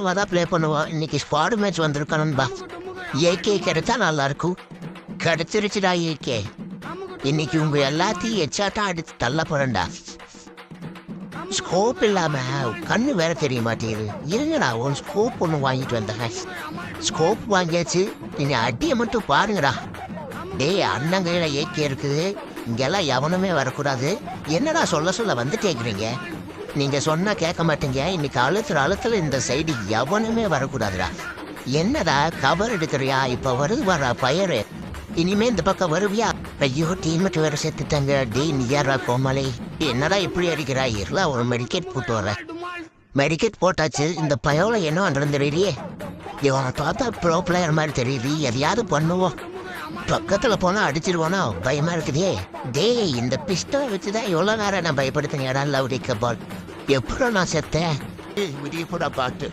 ஸ்லோவாக தான் ப்ளே பண்ணுவோம். இன்னைக்கு ஸ்குவாடு மேட்ச் வந்திருக்கணும்பா. ஏகே கிடைச்சா நல்லா இருக்கும். கிடைச்சிருச்சுடா ஏகே. இன்னைக்கு உங்க எல்லாத்தையும் எச்சாட்டம் அடித்து தள்ள போறேன்டா. ஸ்கோப் இல்லாம கண்ணு வேற தெரிய மாட்டேங்குது. இருங்கடா, ஒரு ஸ்கோப் ஒன்று வாங்கிட்டு வந்தேன். ஸ்கோப் வாங்கியாச்சு, நீங்க அடியை மட்டும் பாருங்கடா. டேய், அண்ணன் கையில ஏகே இருக்குது. இங்கெல்லாம் எவனுமே வரக்கூடாது. என்னடா சொல்ல சொல்ல வந்து கேட்குறீங்க? நீங்க சொன்னா கேட்க மாட்டீங்க. இன்னைக்கு அழுத்துல இந்த சைடு எவனுமே வரக்கூடாதுடா. என்னடா கவர் எடுக்கிறியா? இப்ப வருது வர பயரு. இனிமே இந்த பக்கம் வருவியா? ஐயோ, டீமேட் வேற சேர்த்துட்டாங்க. டே நீ யாரா கோமாளி? என்னடா இப்படி அடிக்கிறா? இருளா, ஒரு மெடிக்கேட் போட்டு வர. மெடிக்கேட் போட்டாச்சு. இந்த பயோல என்ன பண்றது தெரியலையே. இவனை பார்த்தா ப்ரோ பிளேயர் மாதிரி தெரியுது. எதையாவது பண்ணுவோம். பக்கத்துல போனா அடிச்சிருவானோ பயமா இருக்குதே. டேய், இந்த பிஸ்டலை வச்சுதான் எவ்வளவு நேரம் நான் பயப்படுத்தினேன். லவ் டிக்க பால் எப்படா நான் செத்தேன்? விடிய கூட பாட்டு